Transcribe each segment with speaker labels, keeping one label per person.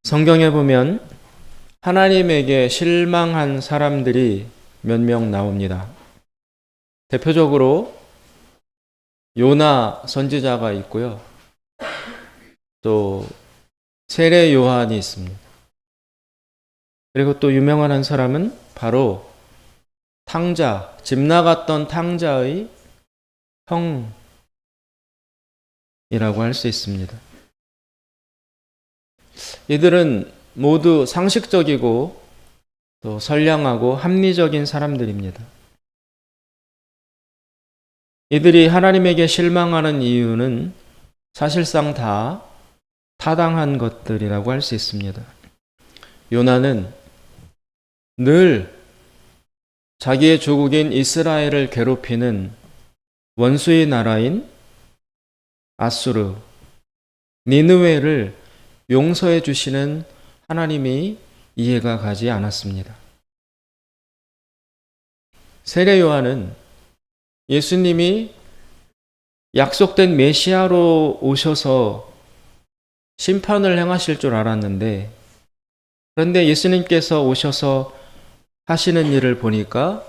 Speaker 1: 성경에 보면 하나님에게 실망한 사람들이 몇 명 나옵니다. 대표적으로 요나 선지자가 있고요. 또 세례 요한이 있습니다. 그리고 또 유명한 한 사람은 바로 탕자, 집 나갔던 탕자의 형이라고 할 수 있습니다. 이들은 모두 상식적이고 또 선량하고 합리적인 사람들입니다. 이들이 하나님에게 실망하는 이유는 사실상 다 타당한 것들이라고 할 수 있습니다. 요나는 늘 자기의 조국인 이스라엘을 괴롭히는 원수의 나라인 아수르, 니느웨를 용서해 주시는 하나님이 이해가 가지 않았습니다. 세례 요한은 예수님이 약속된 메시아로 오셔서 심판을 행하실 줄 알았는데, 그런데 예수님께서 오셔서 하시는 일을 보니까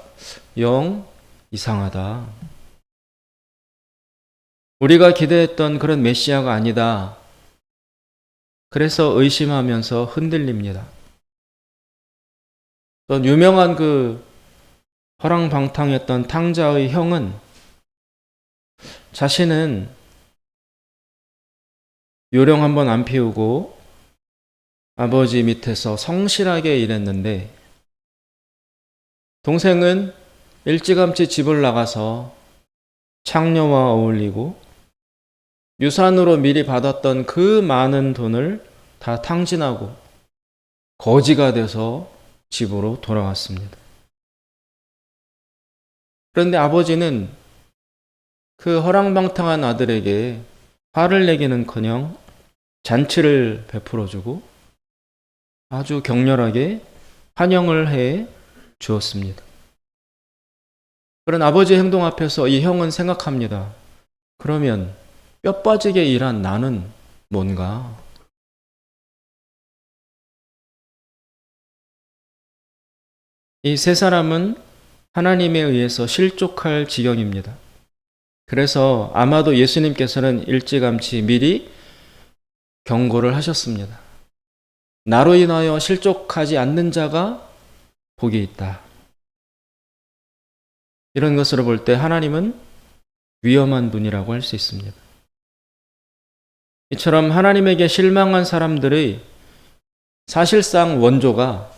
Speaker 1: 영 이상하다. 우리가 기대했던 그런 메시아가 아니다. 그래서 의심하면서 흔들립니다. 또 유명한 그 허랑방탕했던 탕자의 형은 자신은 요령 한번 안 피우고 아버지 밑에서 성실하게 일했는데, 동생은 일찌감치 집을 나가서 창녀와 어울리고 유산으로 미리 받았던 그 많은 돈을 다 탕진하고 거지가 돼서 집으로 돌아왔습니다. 그런데 아버지는 그 허랑방탕한 아들에게 화를 내기는커녕 잔치를 베풀어주고 아주 격렬하게 환영을 해 주었습니다. 그런 아버지의 행동 앞에서 이 형은 생각합니다. 그러면 뼈 빠지게 일한 나는 뭔가? 이 세 사람은 하나님에 의해서 실족할 지경입니다. 그래서 아마도 예수님께서는 일찌감치 미리 경고를 하셨습니다. 나로 인하여 실족하지 않는 자가 복이 있다. 이런 것으로 볼 때 하나님은 위험한 분이라고 할 수 있습니다. 이처럼 하나님에게 실망한 사람들의 사실상 원조가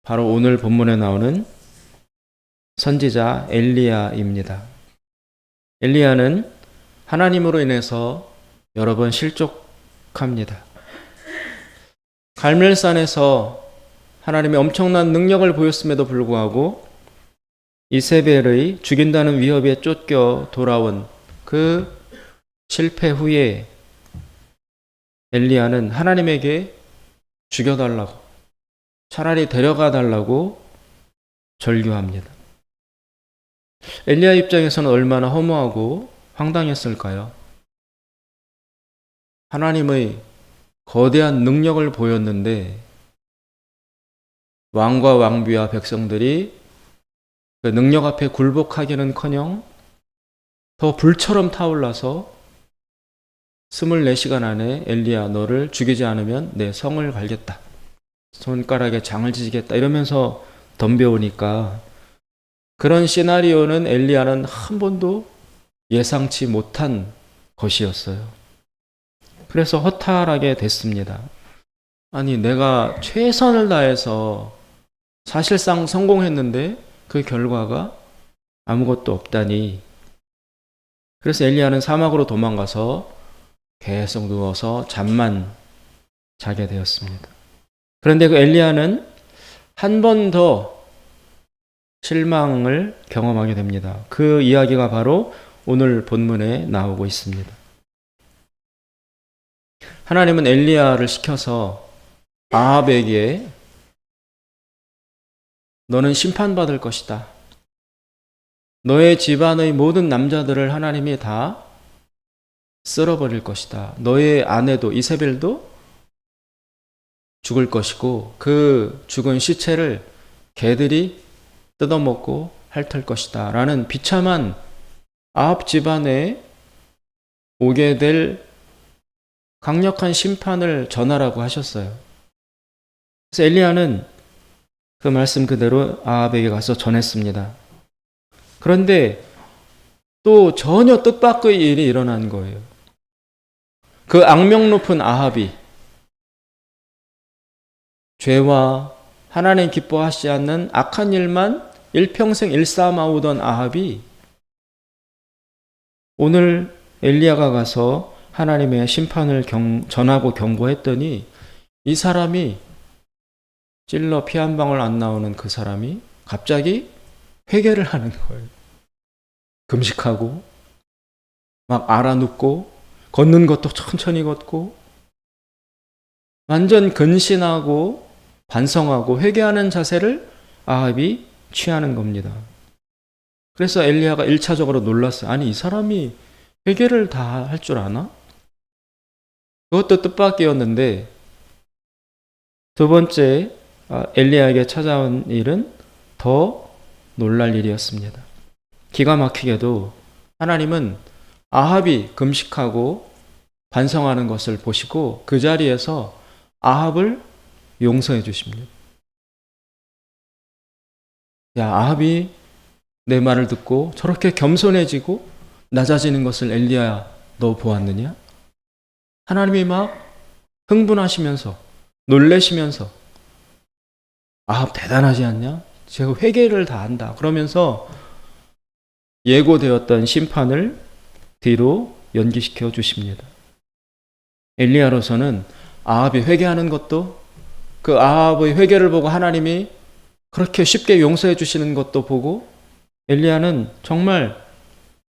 Speaker 1: 바로 오늘 본문에 나오는 선지자 엘리야입니다. 엘리야는 하나님으로 인해서 여러 번 실족합니다. 갈멜산에서 하나님의 엄청난 능력을 보였음에도 불구하고 이세벨의 죽인다는 위협에 쫓겨 돌아온 그 실패 후에 엘리야는 하나님에게 죽여달라고, 차라리 데려가 달라고 절규합니다. 엘리야 입장에서는 얼마나 허무하고 황당했을까요? 하나님의 거대한 능력을 보였는데 왕과 왕비와 백성들이 그 능력 앞에 굴복하기는커녕 더 불처럼 타올라서 24시간 안에 엘리야 너를 죽이지 않으면 내 성을 갈겠다. 손가락에 장을 지지겠다. 이러면서 덤벼오니까 그런 시나리오는 엘리야는 한 번도 예상치 못한 것이었어요. 그래서 허탈하게 됐습니다. 아니, 내가 최선을 다해서 사실상 성공했는데 그 결과가 아무것도 없다니. 그래서 엘리야는 사막으로 도망가서 계속 누워서 잠만 자게 되었습니다. 그런데 그 엘리야는 한 번 더 실망을 경험하게 됩니다. 그 이야기가 바로 오늘 본문에 나오고 있습니다. 하나님은 엘리야를 시켜서 아합에게 너는 심판받을 것이다. 너의 집안의 모든 남자들을 하나님이 다 쓸어버릴 것이다. 너의 아내도 이세벨도 죽을 것이고 그 죽은 시체를 개들이 뜯어먹고 핥을 것이다 라는 비참한 아합 집안에 오게 될 강력한 심판을 전하라고 하셨어요. 그래서 엘리야는 그 말씀 그대로 아합에게 가서 전했습니다. 그런데 또 전혀 뜻밖의 일이 일어난 거예요. 그 악명 높은 아합이, 죄와 하나님 기뻐하시지 않는 악한 일만 일평생 일삼아오던 아합이 오늘 엘리야가 가서 하나님의 심판을 전하고 경고했더니 이 사람이, 찔러 피 한 방울 안 나오는 그 사람이 갑자기 회개를 하는 거예요. 금식하고 막 알아눕고 걷는 것도 천천히 걷고 완전 근신하고 반성하고 회개하는 자세를 아합이 취하는 겁니다. 그래서 엘리야가 1차적으로 놀랐어요. 아니, 이 사람이 회개를 다 할 줄 아나? 그것도 뜻밖이었는데, 두 번째 엘리야에게 찾아온 일은 더 놀랄 일이었습니다. 기가 막히게도 하나님은 아합이 금식하고 반성하는 것을 보시고 그 자리에서 아합을 용서해 주십니다. 야, 아합이 내 말을 듣고 저렇게 겸손해지고 낮아지는 것을 엘리야야, 너 보았느냐? 하나님이 막 흥분하시면서 놀래시면서 아합 대단하지 않냐? 제가 회개를 다 한다. 그러면서 예고되었던 심판을 뒤로 연기시켜 주십니다. 엘리야로서는 아합이 회개하는 것도, 그 아합의 회개를 보고 하나님이 그렇게 쉽게 용서해 주시는 것도 보고 엘리야는 정말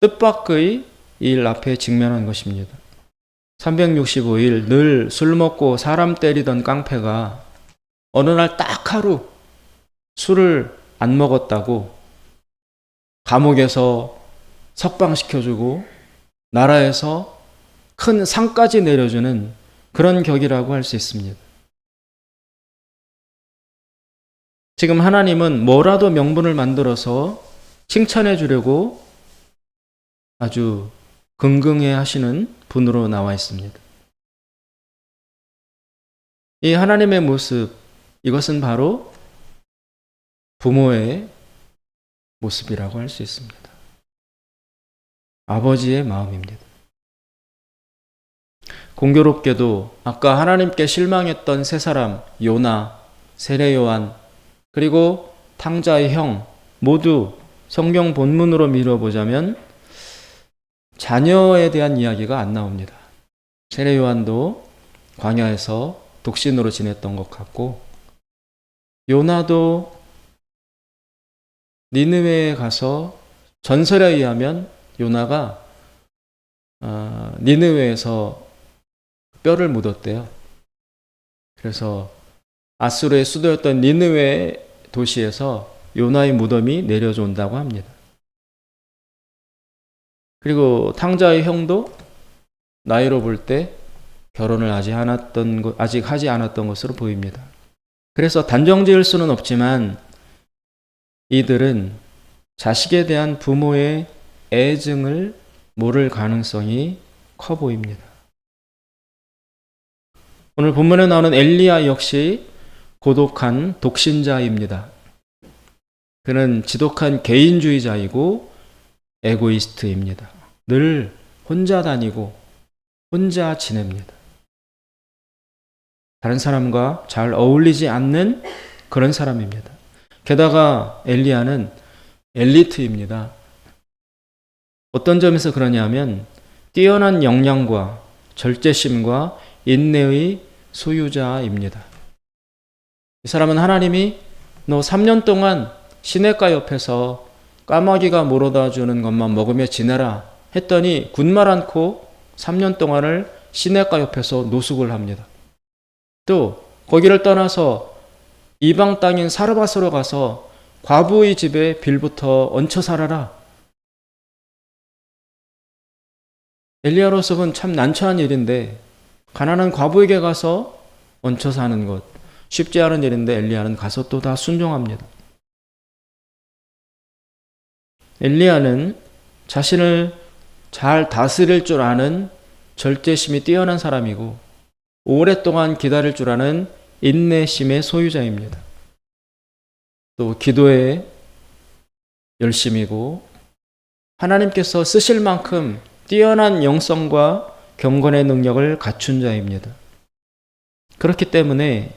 Speaker 1: 뜻밖의 일 앞에 직면한 것입니다. 365일 늘 술 먹고 사람 때리던 깡패가 어느 날 딱 하루 술을 안 먹었다고 감옥에서 석방시켜주고 나라에서 큰 상까지 내려주는 그런 격이라고 할 수 있습니다. 지금 하나님은 뭐라도 명분을 만들어서 칭찬해 주려고 아주 긍긍해 하시는 분으로 나와 있습니다. 이 하나님의 모습, 이것은 바로 부모의 모습이라고 할 수 있습니다. 아버지의 마음입니다. 공교롭게도 아까 하나님께 실망했던 세 사람, 요나, 세례 요한, 그리고 탕자의 형, 모두 성경 본문으로 미뤄보자면 자녀에 대한 이야기가 안 나옵니다. 세례 요한도 광야에서 독신으로 지냈던 것 같고, 요나도 니느웨에 가서 전설에 의하면 요나가 니느웨에서 뼈를 묻었대요. 그래서 아수르의 수도였던 니느웨 도시에서 요나의 무덤이 내려져 온다고 합니다. 그리고 탕자의 형도 나이로 볼 때 결혼을 아직 하지 않았던 것으로 보입니다. 그래서 단정 지을 수는 없지만 이들은 자식에 대한 부모의 애증을 모를 가능성이 커 보입니다. 오늘 본문에 나오는 엘리야 역시 고독한 독신자입니다. 그는 지독한 개인주의자이고 에고이스트입니다. 늘 혼자 다니고 혼자 지냅니다. 다른 사람과 잘 어울리지 않는 그런 사람입니다. 게다가 엘리야는 엘리트입니다. 어떤 점에서 그러냐면 뛰어난 역량과 절제심과 인내의 소유자입니다. 이 사람은 하나님이 너 3년 동안 시냇가 옆에서 까마귀가 물어다 주는 것만 먹으며 지내라 했더니 군말 않고 3년 동안을 시냇가 옆에서 노숙을 합니다. 또 거기를 떠나서 이방 땅인 사르밧으로 가서 과부의 집에 빌부터 얹혀 살아라. 엘리야로서는 참 난처한 일인데 가난한 과부에게 가서 얹혀 사는 것, 쉽지 않은 일인데 엘리야는 가서 또 다 순종합니다. 엘리야는 자신을 잘 다스릴 줄 아는 절제심이 뛰어난 사람이고 오랫동안 기다릴 줄 아는 인내심의 소유자입니다. 또 기도에 열심이고 하나님께서 쓰실 만큼 뛰어난 영성과 경건의 능력을 갖춘 자입니다. 그렇기 때문에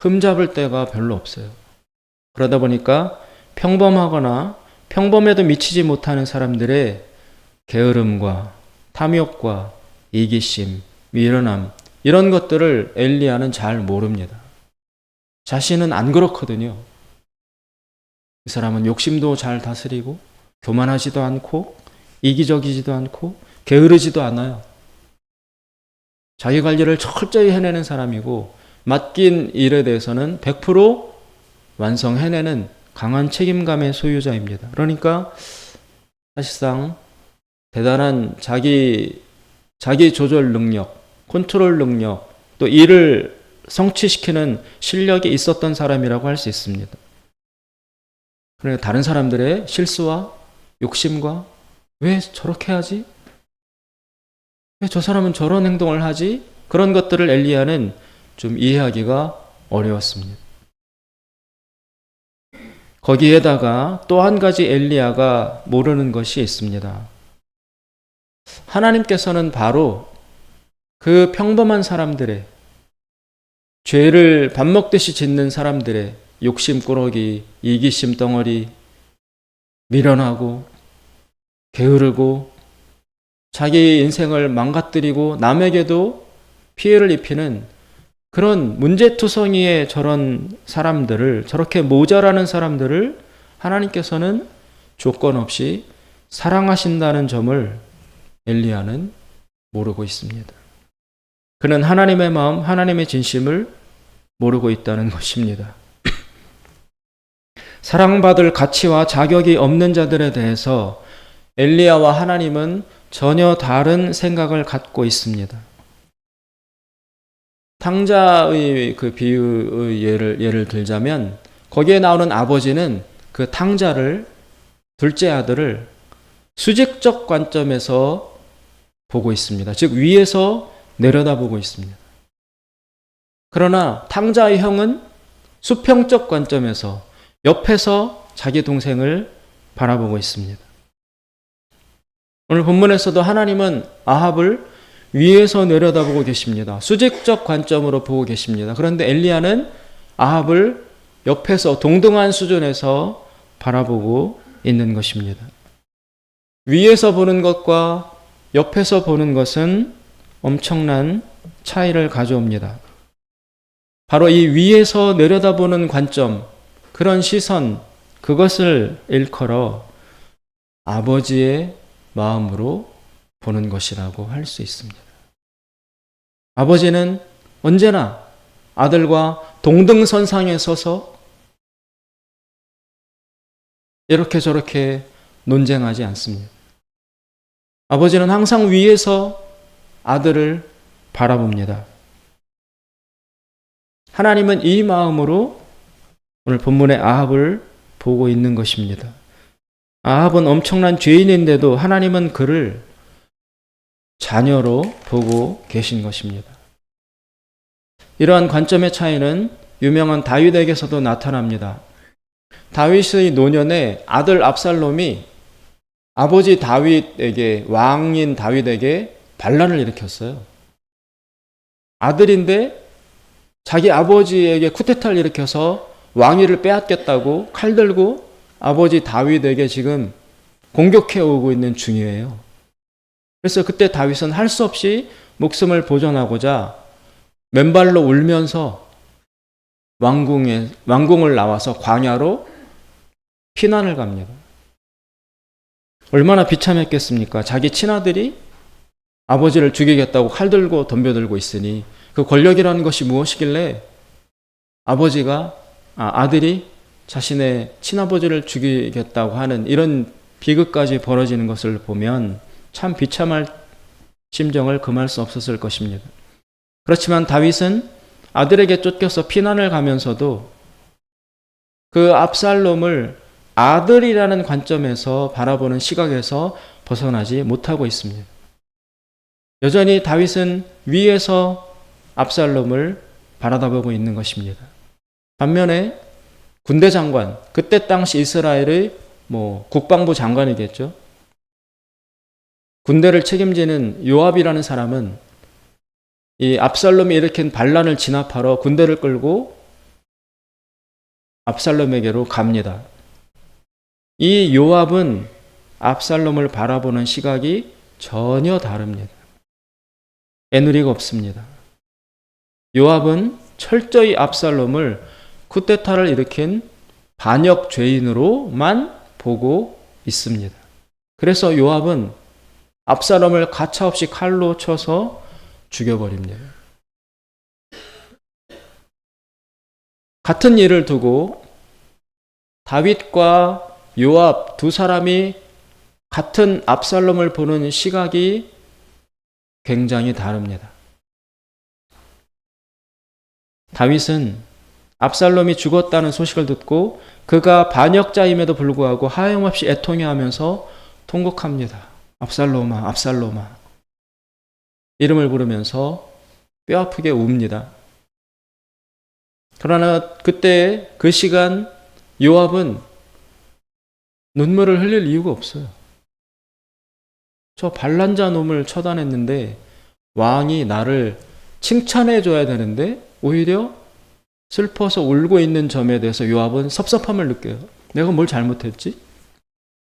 Speaker 1: 흠잡을 데가 별로 없어요. 그러다 보니까 평범하거나 평범에도 미치지 못하는 사람들의 게으름과 탐욕과 이기심, 미련함 이런 것들을 엘리야는 잘 모릅니다. 자신은 안 그렇거든요. 이 사람은 욕심도 잘 다스리고 교만하지도 않고 이기적이지도 않고 게으르지도 않아요. 자기 관리를 철저히 해내는 사람이고 맡긴 일에 대해서는 100% 완성해내는 강한 책임감의 소유자입니다. 그러니까 사실상 대단한 자기 조절 능력, 컨트롤 능력, 또 일을 성취시키는 실력이 있었던 사람이라고 할 수 있습니다. 그러니까 다른 사람들의 실수와 욕심과 왜 저렇게 하지? 왜 저 사람은 저런 행동을 하지? 그런 것들을 엘리야는 좀 이해하기가 어려웠습니다. 거기에다가 또 한 가지 엘리야가 모르는 것이 있습니다. 하나님께서는 바로 그 평범한 사람들의 죄를 밥 먹듯이 짓는 사람들의 욕심꾸러기, 이기심 덩어리, 미련하고 게으르고 자기 인생을 망가뜨리고 남에게도 피해를 입히는 그런 문제투성이의 저런 사람들을, 저렇게 모자라는 사람들을 하나님께서는 조건 없이 사랑하신다는 점을 엘리야는 모르고 있습니다. 그는 하나님의 마음, 하나님의 진심을 모르고 있다는 것입니다. 사랑받을 가치와 자격이 없는 자들에 대해서 엘리야와 하나님은 전혀 다른 생각을 갖고 있습니다. 탕자의 그 비유의 예를 들자면 거기에 나오는 아버지는 그 탕자를, 둘째 아들을 수직적 관점에서 보고 있습니다. 즉 위에서 내려다보고 있습니다. 그러나 탕자의 형은 수평적 관점에서 옆에서 자기 동생을 바라보고 있습니다. 오늘 본문에서도 하나님은 아합을 위에서 내려다보고 계십니다. 수직적 관점으로 보고 계십니다. 그런데 엘리야는 아합을 옆에서 동등한 수준에서 바라보고 있는 것입니다. 위에서 보는 것과 옆에서 보는 것은 엄청난 차이를 가져옵니다. 바로 이 위에서 내려다보는 관점, 그런 시선, 그것을 일컬어 아버지의 마음으로 보는 것이라고 할 수 있습니다. 아버지는 언제나 아들과 동등선상에 서서 이렇게 저렇게 논쟁하지 않습니다. 아버지는 항상 위에서 아들을 바라봅니다. 하나님은 이 마음으로 오늘 본문의 아합을 보고 있는 것입니다. 아합은 엄청난 죄인인데도 하나님은 그를 자녀로 보고 계신 것입니다. 이러한 관점의 차이는 유명한 다윗에게서도 나타납니다. 다윗의 노년에 아들 압살롬이 아버지 다윗에게, 왕인 다윗에게 반란을 일으켰어요. 아들인데 자기 아버지에게 쿠데타를 일으켜서 왕위를 빼앗겼다고 칼 들고 아버지 다윗에게 지금 공격해 오고 있는 중이에요. 그래서 그때 다윗은 할 수 없이 목숨을 보존하고자 맨발로 울면서 왕궁을 나와서 광야로 피난을 갑니다. 얼마나 비참했겠습니까? 자기 친아들이 아버지를 죽이겠다고 칼 들고 덤벼들고 있으니 그 권력이라는 것이 무엇이길래 아들이 자신의 친아버지를 죽이겠다고 하는 이런 비극까지 벌어지는 것을 보면 참 비참할 심정을 금할 수 없었을 것입니다. 그렇지만 다윗은 아들에게 쫓겨서 피난을 가면서도 그 압살롬을 아들이라는 관점에서 바라보는 시각에서 벗어나지 못하고 있습니다. 여전히 다윗은 위에서 압살롬을 바라다보고 있는 것입니다. 반면에 군대 장관, 그때 당시 이스라엘의 국방부 장관이겠죠. 군대를 책임지는 요압이라는 사람은 이 압살롬이 일으킨 반란을 진압하러 군대를 끌고 압살롬에게로 갑니다. 이 요압은 압살롬을 바라보는 시각이 전혀 다릅니다. 애누리가 없습니다. 요압은 철저히 압살롬을 쿠데타를 일으킨 반역 죄인으로만 보고 있습니다. 그래서 요압은 압살롬을 가차없이 칼로 쳐서 죽여버립니다. 같은 일을 두고 다윗과 요압 두 사람이 같은 압살롬을 보는 시각이 굉장히 다릅니다. 다윗은 압살롬이 죽었다는 소식을 듣고 그가 반역자임에도 불구하고 하염없이 애통해하면서 통곡합니다. 압살롬아, 압살롬아. 이름을 부르면서 뼈아프게 웁니다. 그러나 그때 그 시간 요압은 눈물을 흘릴 이유가 없어요. 저 반란자 놈을 처단했는데 왕이 나를 칭찬해 줘야 되는데 오히려 슬퍼서 울고 있는 점에 대해서 요압은 섭섭함을 느껴요. 내가 뭘 잘못했지?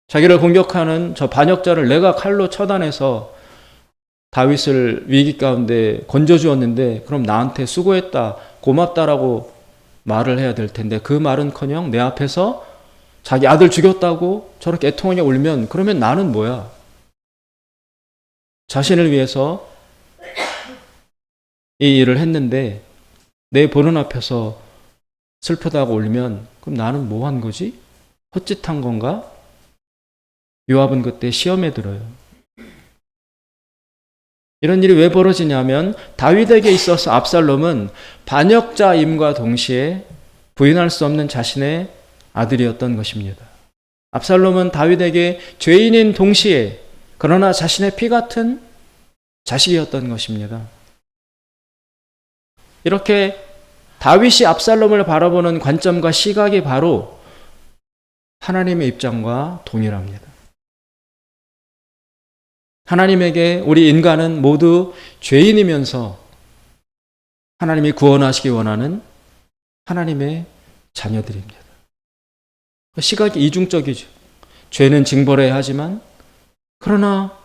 Speaker 1: 자기를 공격하는 저 반역자를 내가 칼로 처단해서 다윗을 위기 가운데 건져주었는데 그럼 나한테 수고했다, 고맙다라고 말을 해야 될 텐데 그 말은커녕 내 앞에서 자기 아들 죽였다고 저렇게 애통하게 울면 그러면 나는 뭐야? 자신을 위해서 이 일을 했는데 내 보는 앞에서 슬프다고 울면 그럼 나는 뭐 한 거지? 헛짓한 건가? 요압은 그때 시험에 들어요. 이런 일이 왜 벌어지냐면 다윗에게 있어서 압살롬은 반역자임과 동시에 부인할 수 없는 자신의 아들이었던 것입니다. 압살롬은 다윗에게 죄인인 동시에 그러나 자신의 피 같은 자식이었던 것입니다. 이렇게 다윗이 압살롬을 바라보는 관점과 시각이 바로 하나님의 입장과 동일합니다. 하나님에게 우리 인간은 모두 죄인이면서 하나님이 구원하시기 원하는 하나님의 자녀들입니다. 시각이 이중적이죠. 죄는 징벌해야 하지만 그러나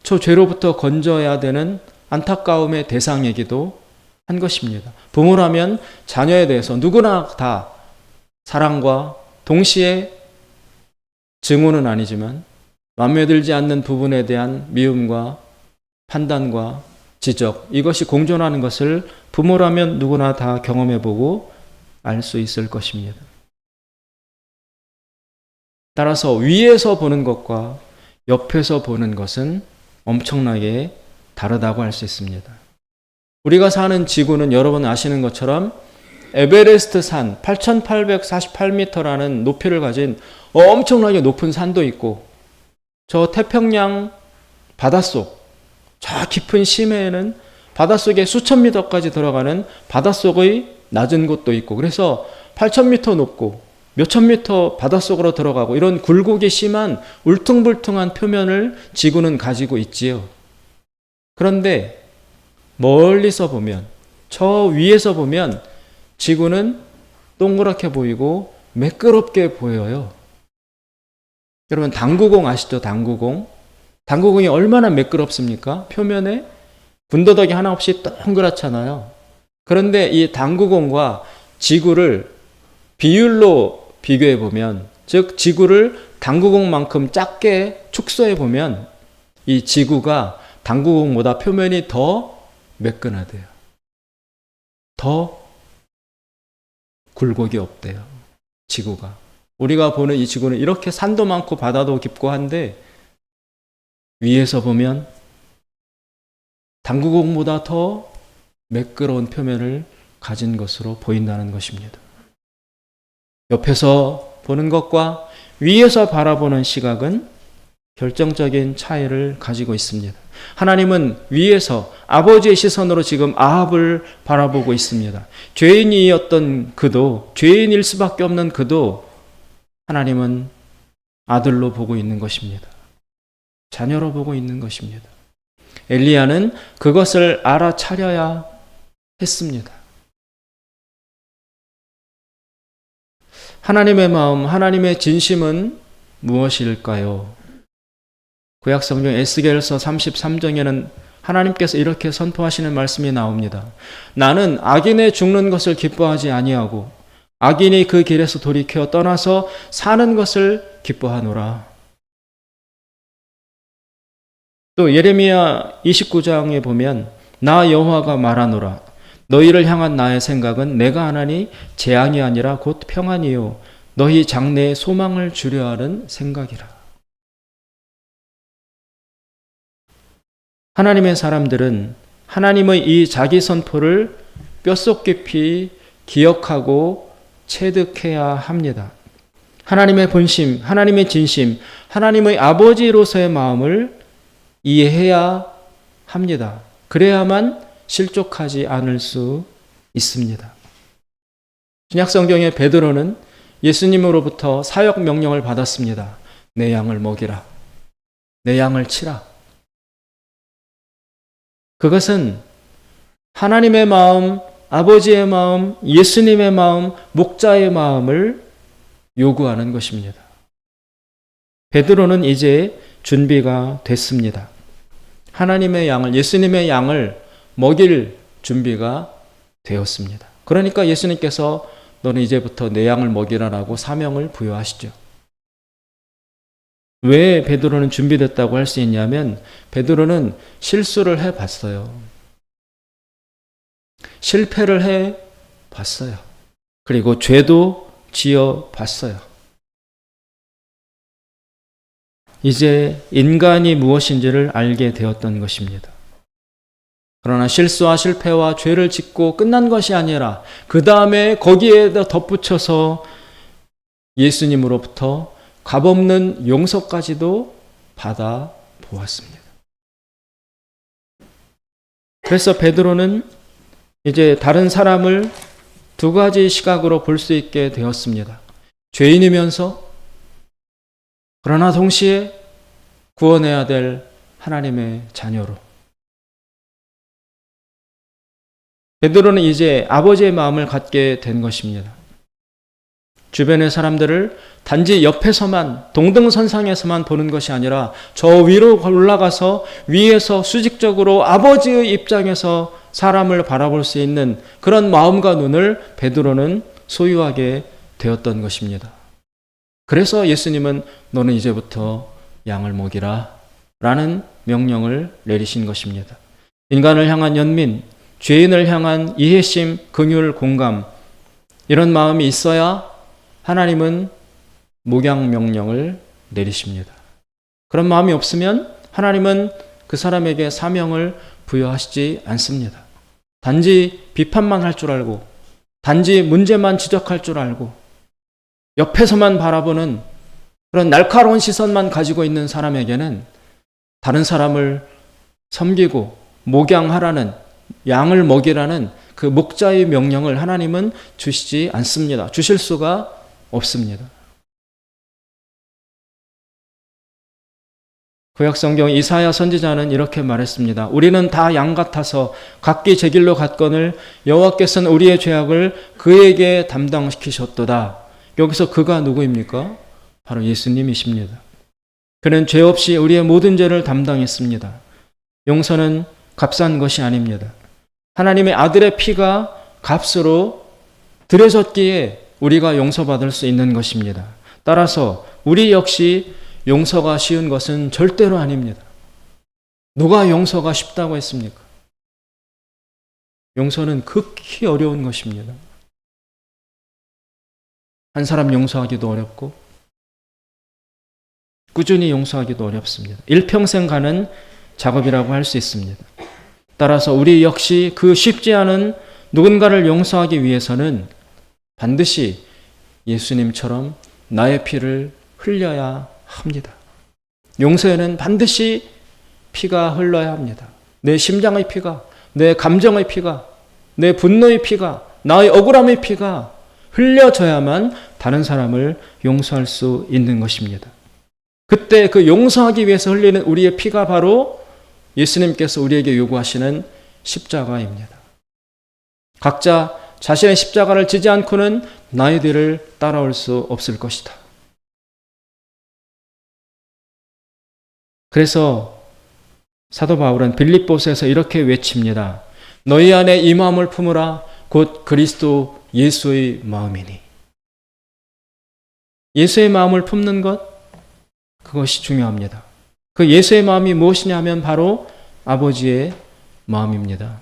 Speaker 1: 저 죄로부터 건져야 되는 안타까움의 대상이기도 한 것입니다. 부모라면 자녀에 대해서 누구나 다 사랑과 동시에 증오는 아니지만 마음에 들지 않는 부분에 대한 미움과 판단과 지적, 이것이 공존하는 것을 부모라면 누구나 다 경험해보고 알 수 있을 것입니다. 따라서 위에서 보는 것과 옆에서 보는 것은 엄청나게 다르다고 할 수 있습니다. 우리가 사는 지구는 여러분 아시는 것처럼 에베레스트 산 8,848m라는 높이를 가진 엄청나게 높은 산도 있고 저 태평양 바닷속, 저 깊은 심해에는 바닷속에 수천 미터까지 들어가는 바닷속의 낮은 곳도 있고 그래서 8,000m 높고 몇천 미터 바닷속으로 들어가고 이런 굴곡이 심한 울퉁불퉁한 표면을 지구는 가지고 있지요. 그런데 멀리서 보면, 저 위에서 보면 지구는 동그랗게 보이고 매끄럽게 보여요. 여러분 당구공 아시죠? 당구공. 당구공이 얼마나 매끄럽습니까? 표면에 군더더기 하나 없이 동그랗잖아요. 그런데 이 당구공과 지구를 비율로 비교해 보면, 즉 지구를 당구공만큼 작게 축소해 보면 이 지구가 당구공보다 표면이 더 매끈하대요. 더 굴곡이 없대요. 지구가. 우리가 보는 이 지구는 이렇게 산도 많고 바다도 깊고 한데 위에서 보면 당구공보다 더 매끄러운 표면을 가진 것으로 보인다는 것입니다. 옆에서 보는 것과 위에서 바라보는 시각은 결정적인 차이를 가지고 있습니다. 하나님은 위에서 아버지의 시선으로 지금 아합을 바라보고 있습니다. 죄인이었던 그도, 죄인일 수밖에 없는 그도 하나님은 아들로 보고 있는 것입니다. 자녀로 보고 있는 것입니다. 엘리야는 그것을 알아차려야 했습니다. 하나님의 마음, 하나님의 진심은 무엇일까요? 구약성경 에스겔서 33장에는 하나님께서 이렇게 선포하시는 말씀이 나옵니다. 나는 악인의 죽는 것을 기뻐하지 아니하고 악인이 그 길에서 돌이켜 떠나서 사는 것을 기뻐하노라. 또 예레미야 29장에 보면 나 여호와가 말하노라. 너희를 향한 나의 생각은 내가 하나니 재앙이 아니라 곧 평안이요 너희 장래에 소망을 주려 하는 생각이라. 하나님의 사람들은 하나님의 이 자기 선포를 뼛속 깊이 기억하고 체득해야 합니다. 하나님의 본심, 하나님의 진심, 하나님의 아버지로서의 마음을 이해해야 합니다. 그래야만 실족하지 않을 수 있습니다. 신약성경의 베드로는 예수님으로부터 사역 명령을 받았습니다. 내 양을 먹이라. 내 양을 치라. 그것은 하나님의 마음, 아버지의 마음, 예수님의 마음, 목자의 마음을 요구하는 것입니다. 베드로는 이제 준비가 됐습니다. 하나님의 양을, 예수님의 양을 먹일 준비가 되었습니다. 그러니까 예수님께서 너는 이제부터 내 양을 먹이라라고 사명을 부여하시죠. 왜 베드로는 준비됐다고 할 수 있냐면 베드로는 실수를 해봤어요. 실패를 해봤어요. 그리고 죄도 지어봤어요. 이제 인간이 무엇인지를 알게 되었던 것입니다. 그러나 실수와 실패와 죄를 짓고 끝난 것이 아니라 그 다음에 거기에다 덧붙여서 예수님으로부터 값없는 용서까지도 받아 보았습니다. 그래서 베드로는 이제 다른 사람을 두 가지 시각으로 볼 수 있게 되었습니다. 죄인이면서 그러나 동시에 구원해야 될 하나님의 자녀로. 베드로는 이제 아버지의 마음을 갖게 된 것입니다. 주변의 사람들을 단지 옆에서만 동등선상에서만 보는 것이 아니라 저 위로 올라가서 위에서 수직적으로 아버지의 입장에서 사람을 바라볼 수 있는 그런 마음과 눈을 베드로는 소유하게 되었던 것입니다. 그래서 예수님은 너는 이제부터 양을 먹이라 라는 명령을 내리신 것입니다. 인간을 향한 연민, 죄인을 향한 이해심, 긍휼, 공감 이런 마음이 있어야 하나님은 목양 명령을 내리십니다. 그런 마음이 없으면 하나님은 그 사람에게 사명을 부여하시지 않습니다. 단지 비판만 할 줄 알고 단지 문제만 지적할 줄 알고 옆에서만 바라보는 그런 날카로운 시선만 가지고 있는 사람에게는 다른 사람을 섬기고 목양하라는 양을 먹이라는 그 목자의 명령을 하나님은 주시지 않습니다. 주실 수가 없습니다. 구약성경 이사야 선지자는 이렇게 말했습니다. 우리는 다 양 같아서 각기 제 길로 갔거늘 여호와께서는 우리의 죄악을 그에게 담당시키셨도다. 여기서 그가 누구입니까? 바로 예수님이십니다. 그는 죄 없이 우리의 모든 죄를 담당했습니다. 용서는 값싼 것이 아닙니다. 하나님의 아들의 피가 값으로 들여졌기에 우리가 용서받을 수 있는 것입니다. 따라서 우리 역시 용서가 쉬운 것은 절대로 아닙니다. 누가 용서가 쉽다고 했습니까? 용서는 극히 어려운 것입니다. 한 사람 용서하기도 어렵고 꾸준히 용서하기도 어렵습니다. 일평생 가는 작업이라고 할 수 있습니다. 따라서 우리 역시 그 쉽지 않은 누군가를 용서하기 위해서는 반드시 예수님처럼 나의 피를 흘려야 합니다. 용서에는 반드시 피가 흘러야 합니다. 내 심장의 피가, 내 감정의 피가, 내 분노의 피가, 나의 억울함의 피가 흘려져야만 다른 사람을 용서할 수 있는 것입니다. 그때 그 용서하기 위해서 흘리는 우리의 피가 바로 예수님께서 우리에게 요구하시는 십자가입니다. 각자 자신의 십자가를 지지 않고는 나의 뒤를 따라올 수 없을 것이다. 그래서 사도 바울은 빌립보서에서 이렇게 외칩니다. 너희 안에 이 마음을 품으라 곧 그리스도 예수의 마음이니. 예수의 마음을 품는 것, 그것이 중요합니다. 그 예수의 마음이 무엇이냐 하면 바로 아버지의 마음입니다.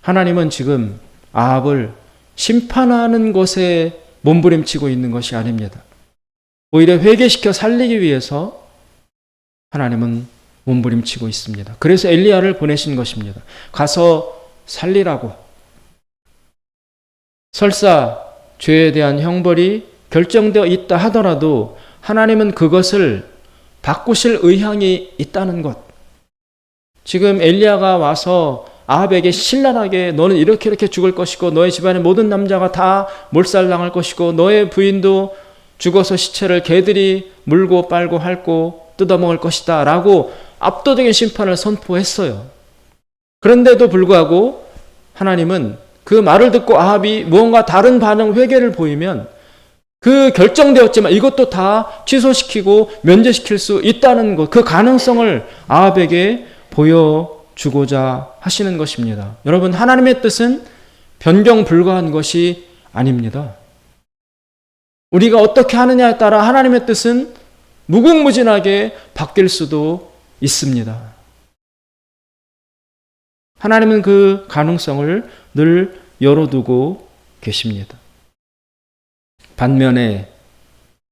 Speaker 1: 하나님은 지금 아합을 심판하는 것에 몸부림치고 있는 것이 아닙니다. 오히려 회개시켜 살리기 위해서 하나님은 몸부림치고 있습니다. 그래서 엘리야를 보내신 것입니다. 가서 살리라고. 설사 죄에 대한 형벌이 결정되어 있다 하더라도 하나님은 그것을 바꾸실 의향이 있다는 것. 지금 엘리야가 와서 아합에게 신랄하게 너는 이렇게 죽을 것이고 너의 집안의 모든 남자가 다 몰살당할 것이고 너의 부인도 죽어서 시체를 개들이 물고 빨고 핥고 뜯어먹을 것이다 라고 압도적인 심판을 선포했어요. 그런데도 불구하고 하나님은 그 말을 듣고 아합이 무언가 다른 반응, 회개를 보이면 그 결정되었지만 이것도 다 취소시키고 면제시킬 수 있다는 것, 그 가능성을 아합에게 보여주고자 하시는 것입니다. 여러분, 하나님의 뜻은 변경 불가한 것이 아닙니다. 우리가 어떻게 하느냐에 따라 하나님의 뜻은 무궁무진하게 바뀔 수도 있습니다. 하나님은 그 가능성을 늘 열어두고 계십니다. 반면에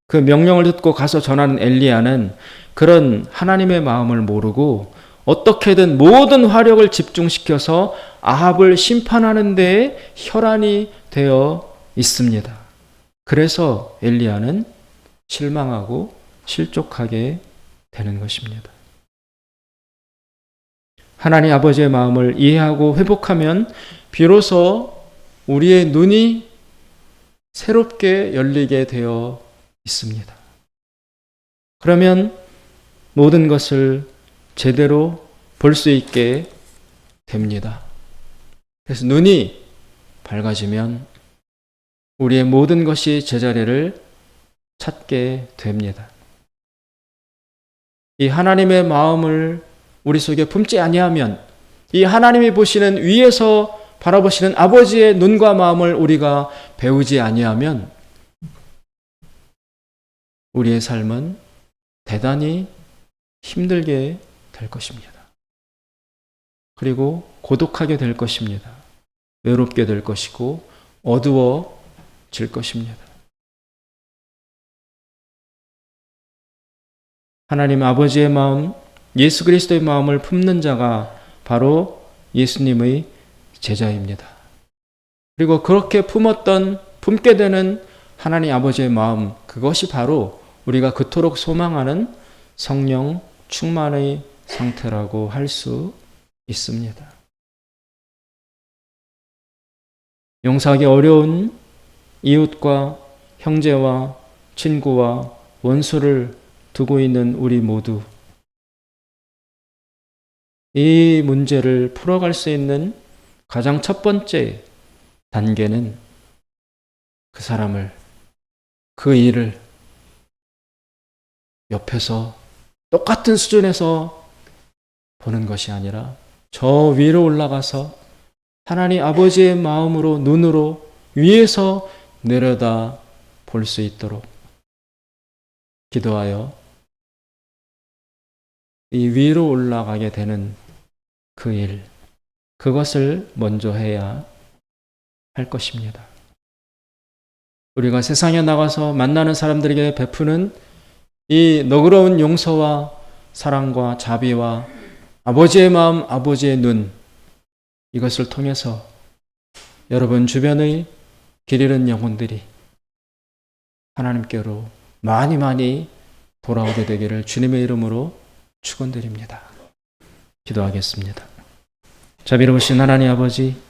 Speaker 1: 그 명령을 듣고 가서 전하는 엘리야는 그런 하나님의 마음을 모르고 어떻게든 모든 화력을 집중시켜서 아합을 심판하는 데에 혈안이 되어 있습니다. 그래서 엘리야는 실망하고 실족하게 되는 것입니다. 하나님 아버지의 마음을 이해하고 회복하면 비로소 우리의 눈이 새롭게 열리게 되어 있습니다. 그러면 모든 것을 제대로 볼 수 있게 됩니다. 그래서 눈이 밝아지면 우리의 모든 것이 제자리를 찾게 됩니다. 이 하나님의 마음을 우리 속에 품지 아니하면 이 하나님이 보시는 위에서 바라보시는 아버지의 눈과 마음을 우리가 배우지 아니하면 우리의 삶은 대단히 힘들게 될 것입니다. 그리고 고독하게 될 것입니다. 외롭게 될 것이고 어두워질 것입니다. 하나님 아버지의 마음, 예수 그리스도의 마음을 품는 자가 바로 예수님의 제자입니다. 그리고 그렇게 품게 되는 하나님 아버지의 마음, 그것이 바로 우리가 그토록 소망하는 성령 충만의 상태라고 할 수 있습니다. 용서하기 어려운 이웃과 형제와 친구와 원수를 두고 있는 우리 모두 이 문제를 풀어갈 수 있는 가장 첫 번째 단계는 그 사람을, 그 일을 옆에서 똑같은 수준에서 보는 것이 아니라 저 위로 올라가서 하나님 아버지의 마음으로, 눈으로 위에서 내려다 볼 수 있도록 기도하여 이 위로 올라가게 되는 그 일, 그것을 먼저 해야 할 것입니다. 우리가 세상에 나가서 만나는 사람들에게 베푸는 이 너그러운 용서와 사랑과 자비와 아버지의 마음, 아버지의 눈, 이것을 통해서 여러분 주변의 길 잃은 영혼들이 하나님께로 많이 많이 돌아오게 되기를 주님의 이름으로 축원드립니다. 기도하겠습니다. 자비로우신 하나님 아버지,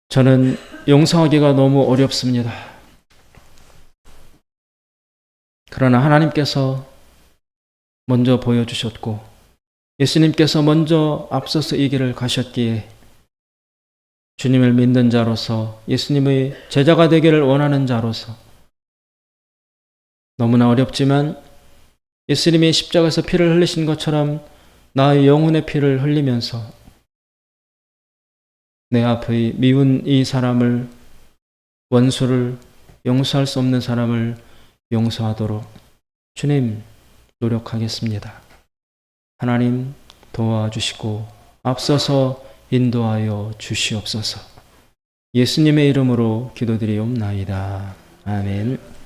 Speaker 1: 저는 용서하기가 너무 어렵습니다. 그러나 하나님께서 먼저 보여주셨고 예수님께서 먼저 앞서서 이 길을 가셨기에 주님을 믿는 자로서, 예수님의 제자가 되기를 원하는 자로서 너무나 어렵지만 예수님이 십자가에서 피를 흘리신 것처럼 나의 영혼의 피를 흘리면서 내 앞의 미운 이 사람을, 원수를, 용서할 수 없는 사람을 용서하도록 주님 노력하겠습니다. 하나님 도와주시고 앞서서 인도하여 주시옵소서. 예수님의 이름으로 기도드리옵나이다. 아멘.